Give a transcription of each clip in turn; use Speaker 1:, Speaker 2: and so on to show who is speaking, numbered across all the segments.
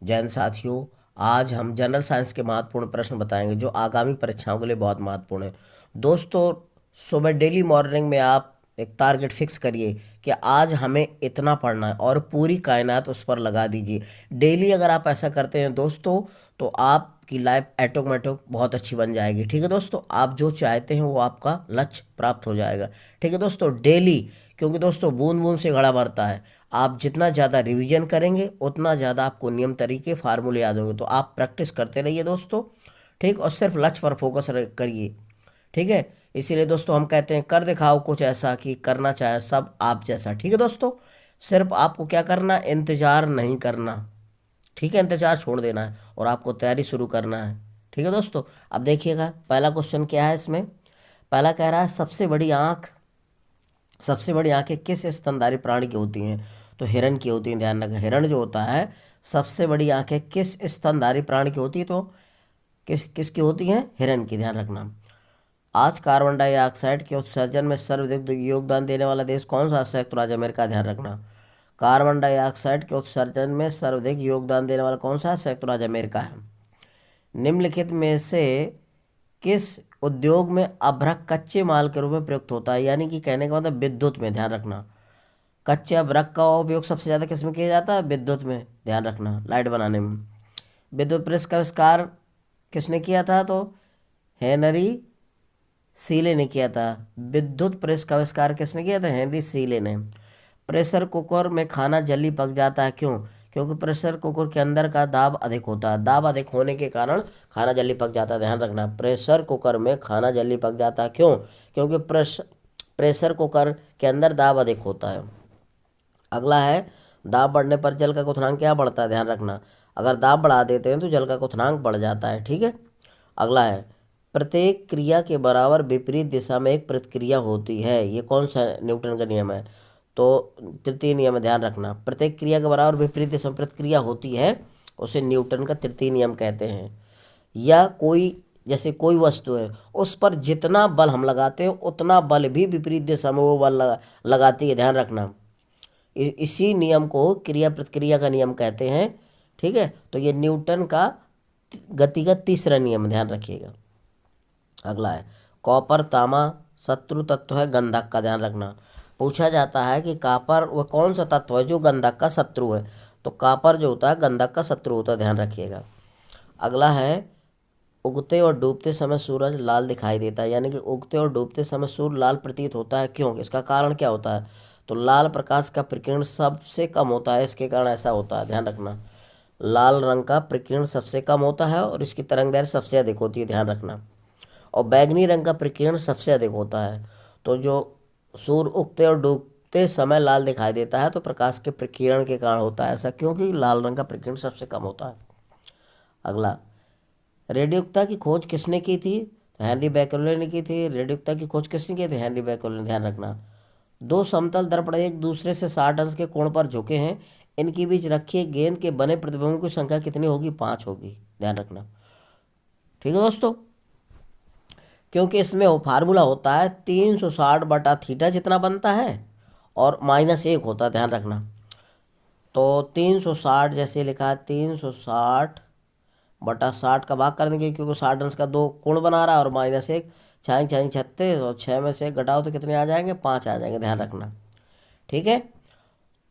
Speaker 1: जैन साथियों, आज हम जनरल साइंस के महत्वपूर्ण प्रश्न बताएंगे जो आगामी परीक्षाओं के लिए बहुत महत्वपूर्ण है। दोस्तों, सुबह डेली मॉर्निंग में आप एक टारगेट फिक्स करिए कि आज हमें इतना पढ़ना है और पूरी कायनात उस पर लगा दीजिए। डेली अगर आप ऐसा करते हैं दोस्तों, तो आपकी लाइफ ऑटोमेटिक बहुत अच्छी बन जाएगी। ठीक है दोस्तों, आप जो चाहते हैं वो आपका लक्ष्य प्राप्त हो जाएगा। ठीक है दोस्तों, डेली, क्योंकि दोस्तों बूंद बूंद से घड़ा भरता है। आप जितना ज़्यादा रिवीजन करेंगे उतना ज़्यादा आपको नियम तरीके फार्मूले याद होंगे। तो आप प्रैक्टिस करते रहिए दोस्तों, ठीक, और सिर्फ लक्ष्य पर फोकस करिए। ठीक है, इसीलिए दोस्तों हम कहते हैं कर दिखाओ कुछ ऐसा कि करना चाहे सब आप जैसा। ठीक है दोस्तों, सिर्फ आपको क्या करना है, इंतजार नहीं करना। ठीक है, इंतजार छोड़ देना है और आपको तैयारी शुरू करना है। ठीक है दोस्तों, अब देखिएगा पहला क्वेश्चन क्या है इसमें। पहला कह रहा है सबसे बड़ी आंखें किस स्तनधारी प्राणी की होती हैं? तो हिरण की होती हैं। ध्यान रखें, हिरण जो होता है सबसे बड़ी आंखें किस स्तनधारी प्राणी की होती है? तो किसकी होती हैं? हिरण की। ध्यान रखना। आज कार्बन डाइऑक्साइड के उत्सर्जन में सर्वाधिक योगदान देने वाला देश कौन सा? संयुक्त राज्य अमेरिका। ध्यान रखना, कार्बन डाइऑक्साइड के उत्सर्जन में सर्वाधिक योगदान देने वाला कौन सा है? संयुक्त राज्य अमेरिका है। निम्नलिखित में से किस उद्योग में अभ्रक कच्चे माल के रूप में प्रयुक्त होता है? यानी कि कहने का मतलब विद्युत में। ध्यान रखना, कच्चे अभ्रक का उपयोग सबसे ज़्यादा किस में किया जाता है? विद्युत में। ध्यान रखना, लाइट बनाने में। विद्युत प्रेस का आविष्कार किसने किया था? तो हेनरी सीले ने किया था। विद्युत प्रेस का आविष्कार किसने किया था? हेनरी सीले ने। प्रेशर कुकर में खाना जल्दी पक जाता है, क्यों? क्योंकि प्रेशर कुकर के अंदर का दाब अधिक होता है। दाब अधिक होने के कारण खाना जल्दी पक जाता है। ध्यान रखना, प्रेशर कुकर में खाना जल्दी पक जाता है, क्यों? क्योंकि प्रेशर कुकर के अंदर दाब अधिक होता है। अगला है, दाब बढ़ने पर जल का क्वथनांक क्या बढ़ता है? ध्यान रखना, अगर दाब बढ़ा देते हैं तो जल का क्वथनांक बढ़ जाता है। ठीक है। अगला है, प्रत्येक क्रिया के बराबर विपरीत दिशा में एक प्रतिक्रिया होती है। ये कौन सा न्यूटन का नियम है? तो तृतीय नियम है। ध्यान रखना, प्रत्येक क्रिया के बराबर विपरीत दिशा में प्रतिक्रिया होती है, उसे न्यूटन का तृतीय नियम कहते हैं। या जैसे कोई वस्तु है, उस पर जितना बल हम लगाते हैं उतना बल भी विपरीत दिशा में वो बल लगाती है। ध्यान रखना, इसी नियम को क्रिया प्रतिक्रिया का नियम कहते हैं। ठीक है, तो ये न्यूटन का गति का तीसरा नियम, ध्यान रखिएगा। अगला है, कॉपर तांबा शत्रु तत्व है गंधक का। ध्यान रखना, पूछा जाता है कि कॉपर वह कौन सा तत्व है जो गंधक का शत्रु है? तो कॉपर जो होता है गंधक का शत्रु होता है। ध्यान रखिएगा। अगला है, उगते और डूबते समय सूरज लाल दिखाई देता है। यानी कि उगते और डूबते समय सूर्य लाल प्रतीत होता है, क्यों? इसका कारण क्या होता है? तो लाल प्रकाश का प्रकीर्ण सबसे कम होता है, इसके कारण ऐसा होता है। ध्यान रखना, लाल रंग का प्रकीर्ण सबसे कम होता है और इसकी तरंग दैर्घ्य सबसे अधिक होती है। ध्यान रखना, और बैगनी रंग का प्रकीर्ण सबसे अधिक होता है। तो जो सूर्य उगते और डूबते समय लाल दिखाई देता है तो प्रकाश के प्रकीर्ण के कारण होता है ऐसा, क्योंकि लाल रंग का प्रकीर्ण सबसे कम होता है। अगला, रेडियोक्ता की खोज किसने की थी? तो हेनरी बैकरले ने की थी। रेडियोक्ता की खोज किसने की थी? हेनरी बैकरले ने। ध्यान रखना, दो समतल दर्पण एक दूसरे से 60 अंश के कोण पर झुके हैं, इनके बीच रखी गेंद के बने प्रतिबिंबों की संख्या कितनी होगी? 5 होगी। ध्यान रखना। ठीक है दोस्तों, क्योंकि इसमें वो फार्मूला होता है 360/थीटा जितना बनता है और -1 होता है। ध्यान रखना, तो 360 जैसे लिखा है, 360/60 का भाग कर देंगे, क्योंकि 60 अंश का दो कोण बना रहा है, और -1, 6 6 36, और 6 में से 1 घटाओ तो कितने आ जाएंगे? 5 आ जाएंगे। ध्यान रखना। ठीक है,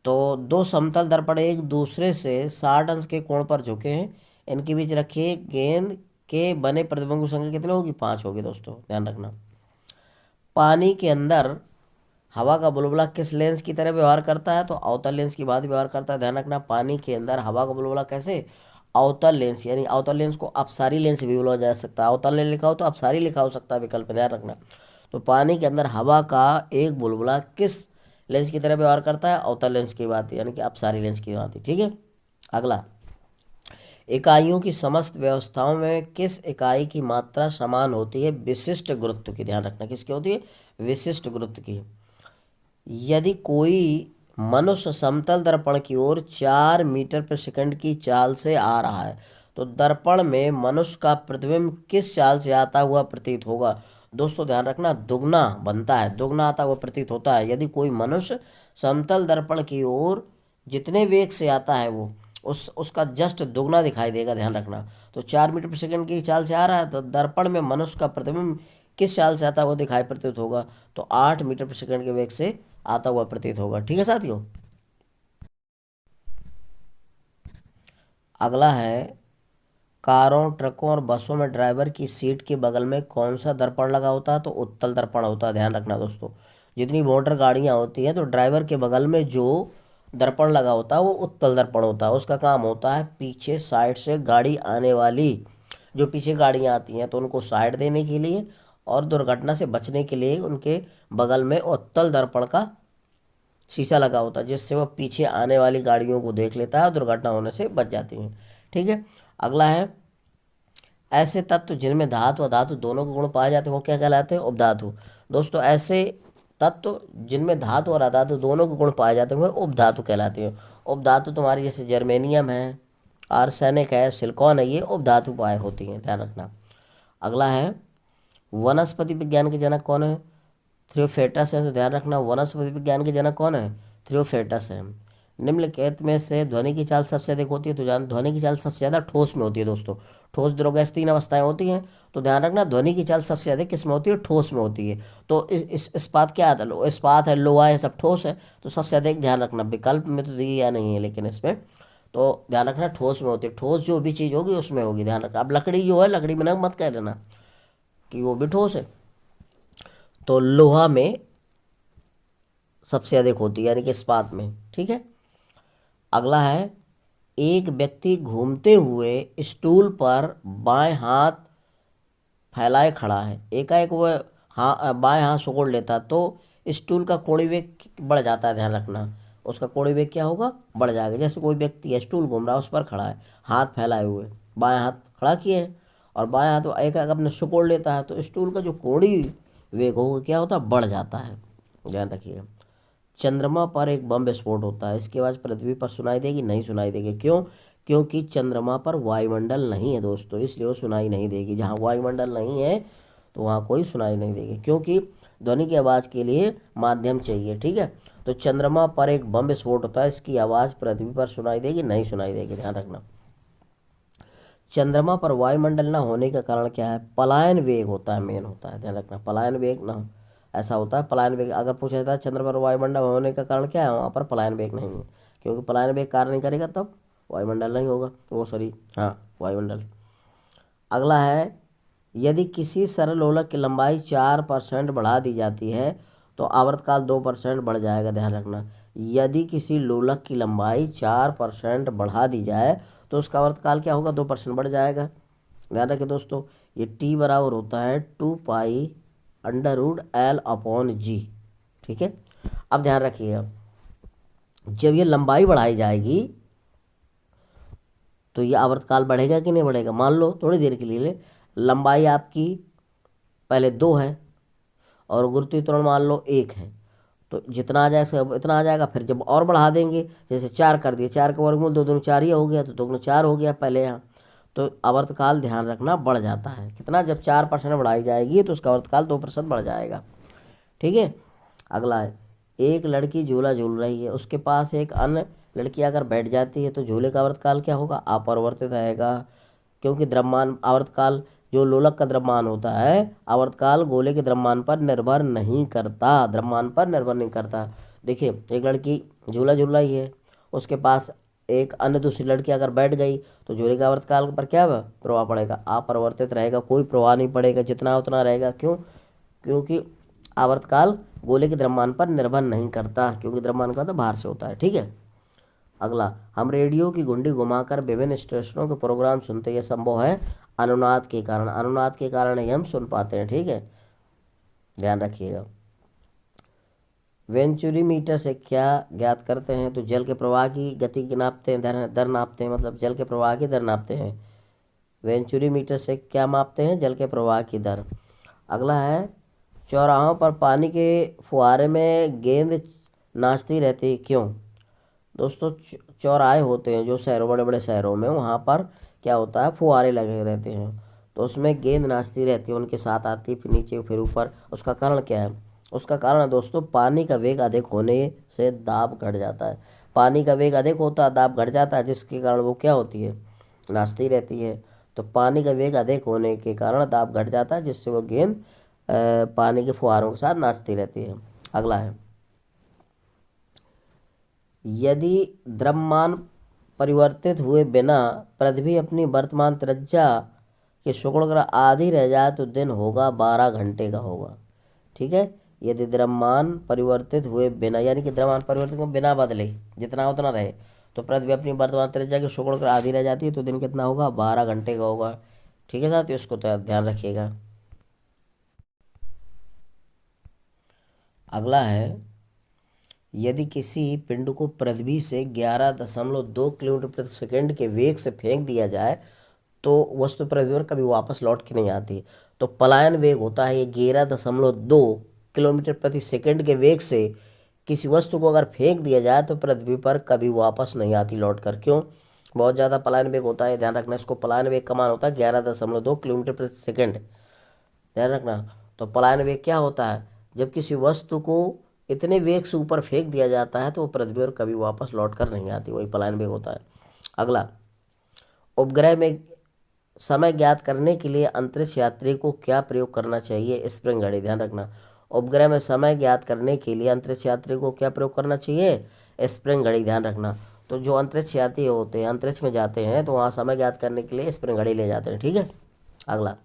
Speaker 1: तो दो समतल दर्पण एक दूसरे से 60 अंश के कोण पर झुके हैं, इनके बीच रखिए गेंद के बने प्रतिबिंब की संख्या कितनी होगी? 5 होगी दोस्तों। ध्यान रखना, पानी के अंदर हवा का बुलबुला किस लेंस की तरह व्यवहार करता है? तो अवतल लेंस की बात व्यवहार करता है। ध्यान रखना, पानी के अंदर हवा का बुलबुला कैसे? अवतल लेंस, यानी अवतल लेंस को अपसारी लेंस भी बोला जा सकता है। अवतल लेंस लिखा हो तो अपसारी लिखा हो सकता है विकल्प में। ध्यान रखना, तो पानी के अंदर हवा का एक बुलबुला किस लेंस की तरह व्यवहार करता है? अवतल लेंस की बात, यानी कि अपसारी लेंस की बात। ठीक है। अगला, इकाइयों की समस्त व्यवस्थाओं में किस इकाई की मात्रा समान होती है? विशिष्ट गुरुत्व की। ध्यान रखना, किसकी होती है? विशिष्ट गुरुत्व की। यदि कोई मनुष्य समतल दर्पण की ओर 4 मीटर प्रति सेकंड की चाल से आ रहा है, तो दर्पण में मनुष्य का प्रतिबिंब किस चाल से आता हुआ प्रतीत होगा? दोस्तों ध्यान रखना, दुगना बनता है, दुगना आता हुआ प्रतीत होता है। यदि कोई मनुष्य समतल दर्पण की ओर जितने वेग से आता है वो उसका जस्ट दुगना दिखाई देगा, ध्यान रखना। तो 4 मीटर प्रति सेकंड की चाल से आ रहा है, तो दर्पण में मनुष्य का प्रतिबिंब किस चाल से आता है वो दिखाई प्रतीत होगा, तो 8 मीटर प्रति सेकंड के वेग से आता हुआ प्रतीत होगा। ठीक है साथियों। अगला है, कारों, ट्रकों और बसों में ड्राइवर की सीट के बगल में कौन सा दर्पण लगा होता है, तो उत्तल दर्पण होता है। ध्यान रखना दोस्तों, जितनी मोटर गाड़ियां होती हैं तो ड्राइवर के बगल में जो दर्पण लगा होता है वो उत्तल दर्पण होता है। उसका काम होता है पीछे साइड से गाड़ी आने वाली, जो पीछे गाड़ियां आती हैं तो उनको साइड देने के लिए और दुर्घटना से बचने के लिए उनके बगल में उत्तल दर्पण का शीशा लगा होता है, जिससे वह पीछे आने वाली गाड़ियों को देख लेता है और दुर्घटना होने से बच जाती हैं। ठीक है। अगला है, ऐसे तत्व जिनमें धातु और धातु दोनों के गुण पाए जाते हैं वो क्या कहलाते हैं, उपधातु। दोस्तों, ऐसे तत्व जिनमें धातु और अधातु दोनों के गुण पाए जाते हैं वो उपधातु कहलाते हैं। उपधातु तुम्हारी जैसे जर्मेनियम है, आर्सेनिक है, सिलिकॉन है, ये उपधातु पाए होती हैं, ध्यान रखना। अगला है, वनस्पति विज्ञान के जनक कौन है, थ्रियोफेटस है। तो ध्यान रखना, वनस्पति विज्ञान के जनक कौन है, थ्रियोफेटस है। निम्नलिखित में से ध्वनि की चाल सबसे अधिक होती है, तो ध्वनि की चाल सबसे ज़्यादा ठोस में होती है। दोस्तों, ठोस, द्रव, गैस 3 अवस्थाएं होती हैं, तो ध्यान रखना ध्वनि की चाल सबसे अधिक किस में होती है, ठोस में होती है। तो इस इस्पात क्या आता है, इस्पात है, लोहा है, सब ठोस है, तो सबसे अधिक ध्यान रखना। विकल्प में तो दिया नहीं है लेकिन इसमें तो ध्यान रखना ठोस में होती है। ठोस जो भी चीज़ होगी उसमें होगी, ध्यान रखना। अब लकड़ी जो है, लकड़ी में ना मत कह लेना कि वो भी ठोस है, तो लोहा में सबसे अधिक होती है, यानी कि इस्पात में। ठीक है। अगला है, एक व्यक्ति घूमते हुए स्टूल पर बाएं हाथ फैलाए खड़ा है, एकाएक वह बाएं हाथ सिकोड़ लेता तो स्टूल का कोणीय वेग बढ़ जाता है। ध्यान रखना, उसका कोणीय वेग क्या होगा, बढ़ जाएगा। जैसे कोई व्यक्ति है, स्टूल घूम रहा है, उस पर खड़ा है, हाथ फैलाए हुए, बाएं हाथ खड़ा किए हैं, और बाएं हाथ एकाएक अपने सिकोड़ लेता है, तो स्टूल का जो कोणीय वेग होगा क्या होता है, बढ़ जाता है। ध्यान रखिएगा। चंद्रमा पर एक बम विस्फोट होता है, इसकी आवाज़ पृथ्वी पर सुनाई देगी, नहीं सुनाई देगी। क्यों? क्योंकि चंद्रमा पर वायुमंडल नहीं है दोस्तों, इसलिए वो सुनाई नहीं देगी। जहाँ वायुमंडल नहीं है तो वहाँ कोई सुनाई नहीं देगी, क्योंकि ध्वनि की आवाज़ के लिए माध्यम चाहिए। ठीक है। तो चंद्रमा पर एक बम विस्फोट होता है, इसकी आवाज़ पृथ्वी पर सुनाई देगी, नहीं सुनाई देगी। ध्यान रखना। चंद्रमा पर वायुमंडल न होने का कारण क्या है, पलायन वेग होता है, मेन होता है। ध्यान रखना, पलायन वेग ना, ऐसा होता है। पलायन वेग अगर पूछा जाता है चंद्र पर वायुमंडल होने का कारण क्या है, वहाँ पर पलायन वेग नहीं है, क्योंकि पलायन वेग कार्य नहीं करेगा तब वायुमंडल नहीं होगा, वो सॉरी, हाँ, वायुमंडल। अगला है, यदि किसी सरल लोलक की लंबाई 4% बढ़ा दी जाती है तो आवर्तकाल 2% बढ़ जाएगा। ध्यान रखना, यदि किसी लोलक की लंबाई 4% बढ़ा दी जाए तो उसका आवर्तकाल क्या होगा, 2% बढ़ जाएगा। ध्यान रखिए दोस्तों, ये टी बराबर होता है 2π√L/G। ठीक है। अब ध्यान रखिएगा, जब ये लंबाई बढ़ाई जाएगी तो ये आवर्तकाल बढ़ेगा कि नहीं बढ़ेगा। मान लो थोड़ी देर के लिए लंबाई आपकी पहले 2 है और गुरुत्वीय त्वरण मान लो 1 है, तो जितना आ जाएगा इतना आ जाएगा। फिर जब और बढ़ा देंगे, जैसे 4 कर दिए, 4 का वर्गमूल 2 दूनी 4 ही हो गया, तो 2 दूनी 4 हो गया पहले यहाँ, तो आवर्तकाल ध्यान रखना बढ़ जाता है। कितना, जब 4% बढ़ाई जाएगी तो उसका आवर्तकाल 2% बढ़ जाएगा। ठीक है। अगला है, एक लड़की झूला झूल रही है, उसके पास एक अन्य लड़की अगर बैठ जाती है तो झूले का आवर्तकाल क्या होगा, अपरिवर्तित रहेगा, क्योंकि द्रव्यमान आवर्तकाल जो लोलक का द्रव्यमान होता है, आवर्तकाल गोले के द्रव्यमान पर निर्भर नहीं करता, द्रव्यमान पर निर्भर नहीं करता। देखिए, एक लड़की झूला झूल रही है, उसके पास एक अन्य दूसरी लड़की अगर बैठ गई तो झूले का आवर्तकाल पर क्या प्रभाव पड़ेगा, अपरिवर्तित रहेगा, कोई प्रभाव नहीं पड़ेगा, जितना उतना रहेगा। क्यों? क्योंकि आवर्तकाल गोले के द्रव्यमान पर निर्भर नहीं करता, क्योंकि द्रव्यमान का तो बाहर से होता है। ठीक है। अगला, हम रेडियो की घुंडी घुमाकर विभिन्न स्टेशनों के प्रोग्राम सुनते हैं, यह संभव है अनुनाद के कारण, अनुनाद के कारण ही हम सुन पाते हैं। ठीक है। ध्यान रखिएगा। वेंचुरीमीटर से क्या ज्ञात करते हैं, तो जल के प्रवाह की गति की नापते हैं, दर नापते हैं, मतलब जल के प्रवाह की दर नापते हैं। वेंचुरीमीटर से क्या मापते हैं, जल के प्रवाह की दर। अगला है, चौराहों पर पानी के फुहारे में गेंद नाचती रहती, क्यों? दोस्तों, चौराहे होते हैं जो शहरों, बड़े बड़े शहरों में, वहाँ पर क्या होता है, फुहारे लगे रहते हैं, तो उसमें गेंद नाचती रहती है, उनके साथ आती है, फिर नीचे फिर ऊपर। उसका कारण क्या है? उसका कारण है दोस्तों, पानी का वेग अधिक होने से दाब घट जाता है। पानी का वेग अधिक होता है, दाब घट जाता है, जिसके कारण वो क्या होती है, नाचती रहती है। तो पानी का वेग अधिक होने के कारण दाब घट जाता है, जिससे वो गेंद पानी के फुहारों के साथ नाचती रहती है। अगला है, यदि द्रव्यमान परिवर्तित हुए बिना पृथ्वी अपनी वर्तमान त्रिज्या के शुक्र आधी रह जाए तो दिन होगा 12 घंटे का होगा। ठीक है, यदि द्रव्यमान परिवर्तित हुए बिना, यानी कि द्रव्यमान परिवर्तित हुए बिना बदले, जितना उतना रहे, तो पृथ्वी अपनी वर्तमान त्रिज्या के शुक्र आधी रह जाती है तो दिन कितना होगा, 12 घंटे का होगा। ठीक है साथियों, इसको तो ध्यान रखिएगा। अगला है, यदि किसी पिंड को पृथ्वी से 11.2 किलोमीटर प्रति सेकंड के वेग से फेंक दिया जाए तो वस्तु पृथ्वी पर कभी वापस लौट के नहीं आती। तो पलायन वेग होता है ये 11.2 किलोमीटर प्रति सेकंड के वेग से किसी वस्तु को अगर फेंक दिया जाए तो पृथ्वी पर कभी वापस नहीं आती लौट कर। क्यों? बहुत ज़्यादा पलायन वेग होता है, ध्यान रखना। इसको पलायन वेग का मान होता है 11.2 किलोमीटर प्रति सेकंड, ध्यान रखना। तो पलायन वेग क्या होता है, जब किसी वस्तु को इतने वेग से ऊपर फेंक दिया जाता है तो वो पृथ्वी पर कभी वापस लौट कर नहीं आती, वही पलायन वेग होता है। अगला, उपग्रह में समय ज्ञात करने के लिए अंतरिक्ष यात्री को क्या प्रयोग करना चाहिए, स्प्रिंग घड़ी, ध्यान रखना। उपग्रह में समय ज्ञात करने के लिए अंतरिक्ष यात्री को क्या प्रयोग करना चाहिए, स्प्रिंग घड़ी, ध्यान रखना। तो जो अंतरिक्ष यात्री होते हैं, अंतरिक्ष में जाते हैं तो वहाँ समय ज्ञात करने के लिए स्प्रिंग घड़ी ले जाते हैं। ठीक है। अगला,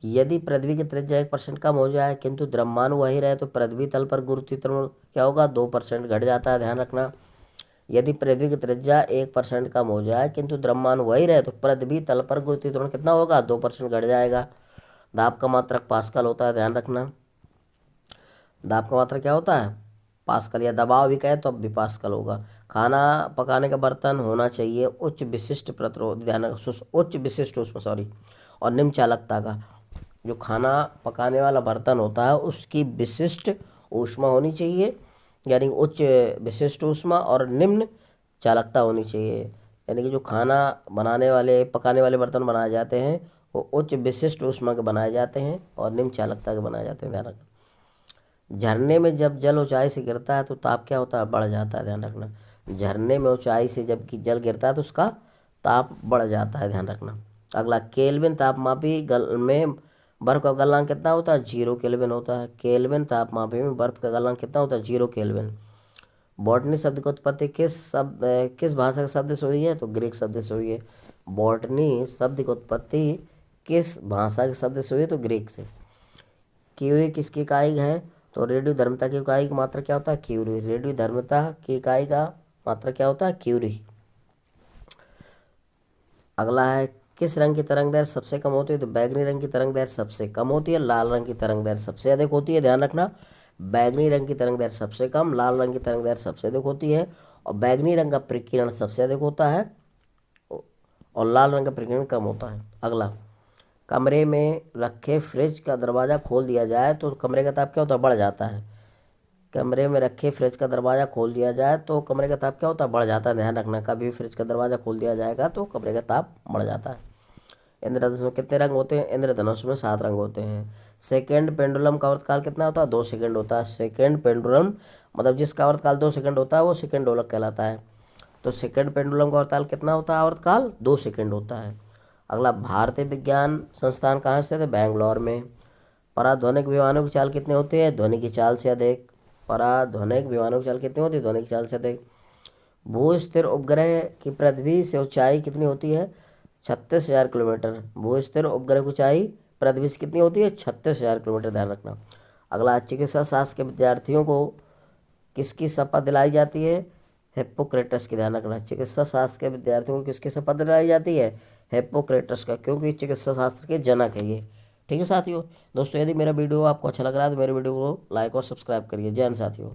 Speaker 1: यदि पृथ्वी की त्रिज्या 1% कम हो जाए किंतु द्रव्यमान वही रहे तो पृथ्वी तल पर गुरुत्वाकर्षण क्या होगा, 2% घट जाता है, ध्यान रखना। यदि पृथ्वी की त्रिज्या 1% कम हो जाए किंतु द्रव्यमान वही रहे तो पृथ्वी तल पर गुरुत्वाकर्षण कितना होगा, 2% घट जाएगा। दाब का मात्रक पास्कल होता है, ध्यान रखना। दाब का मात्रक क्या होता है, पास्कल, या दबाव भी कहे तो अब भी पास्कल होगा। खाना पकाने का बर्तन होना चाहिए उच्च विशिष्ट प्रतिरोध, ध्यान रखो, उच्च विशिष्ट ऊष्मा और निम्न चालकता का। जो खाना पकाने वाला बर्तन होता है उसकी विशिष्ट ऊष्मा होनी चाहिए, यानी उच्च विशिष्ट ऊष्मा और निम्न चालकता होनी चाहिए। यानी कि जो खाना पकाने वाले बर्तन बनाए जाते हैं वो उच्च विशिष्ट ऊष्मा के बनाए जाते हैं और निम्न चालकता के बनाए जाते हैं, ध्यान रखना। झरने में जब जल ऊंचाई से गिरता है तो ताप क्या होता है, बढ़ जाता है, ध्यान रखना। झरने में ऊंचाई से जब जल गिरता है तो उसका ताप बढ़ जाता है, ध्यान रखना। अगला, केल्विन तापमापी में बर्फ का गलनांक कितना होता है, 0 केल्विन होता है। केल्विन तापमापी में बर्फ का गलनांक कितना होता है, 0 केल्विन। बॉटनी शब्द की उत्पत्ति किस भाषा के शब्द से हुई है, तो ग्रीक शब्द से हुई है। बॉटनी शब्द की उत्पत्ति किस भाषा के शब्द से हुई है, तो ग्रीक से। क्यूरी किसकी इकाई है, तो रेडियो धर्मता की इकाई की मात्रा क्या होता है, क्यूरी। रेडियो धर्मता की इकाई का मात्रा क्या होता है, क्यूरी। अगला है, किस रंग की तरंग दैर्घ्य सबसे कम होती है, तो बैगनी रंग की तरंग दैर्घ्य सबसे कम होती है, लाल रंग की तरंग दैर्घ्य सबसे अधिक होती है, ध्यान रखना। बैगनी रंग की तरंग दैर्घ्य सबसे कम, लाल रंग की तरंग दैर्घ्य सबसे अधिक होती है, और बैगनी रंग का प्रकीर्णन सबसे अधिक होता है और लाल रंग का प्रकीर्णन कम होता है। अगला, कमरे में रखे फ्रिज का दरवाज़ा खोल दिया जाए तो कमरे का ताप क्या होता है, बढ़ जाता है। कमरे में रखे फ्रिज का दरवाज़ा खोल दिया जाए तो कमरे का ताप क्या होता है, बढ़ जाता है, ध्यान रखना। कभी भी फ्रिज का दरवाज़ा खोल दिया जाएगा तो कमरे का ताप बढ़ जाता है। इंद्रधनुष में कितने रंग होते हैं, इंद्रधनुष में 7 रंग होते हैं। सेकेंड पेंडुलम का आवर्तकाल कितना होता है, 2 सेकंड होता है। सेकेंड पेंडुलम मतलब जिसका आवर्तकाल 2 सेकंड होता है वो सेकंड दोलक कहलाता है। तो सेकेंड पेंडुलम का आवर्तकाल कितना होता है, आवर्तकाल 2 सेकंड होता है। अगला, भारतीय विज्ञान संस्थान कहाँ स्थित है, बैंगलोर में। पराध्वनिक विमानों की चाल कितनी होती है, ध्वनि की चाल से अधिक। पराध्वनिक विमानों की चाल कितनी होती है, ध्वनि की चाल से अधिक। भू स्थिर उपग्रह की पृथ्वी से ऊंचाई कितनी होती है, 36,000 किलोमीटर। भू स्थिर उपग्रह की ऊंचाई पृथ्वी से कितनी होती है, 36,000 किलोमीटर, ध्यान रखना। अगला, चिकित्सा शास्त्र के विद्यार्थियों को किसकी शपथ दिलाई जाती है, हिप्पोक्रेटस की, ध्यान रखना। चिकित्सा शास्त्र के विद्यार्थियों को किसकी शपथ दिलाई जाती है, हिप्पोक्रेटस का, क्योंकि चिकित्सा शास्त्र के जनक है ये। ठीक है साथियों। दोस्तों, यदि मेरा वीडियो आपको अच्छा लग रहा है तो मेरे वीडियो को लाइक और सब्सक्राइब करिए। जय हिंद साथियों।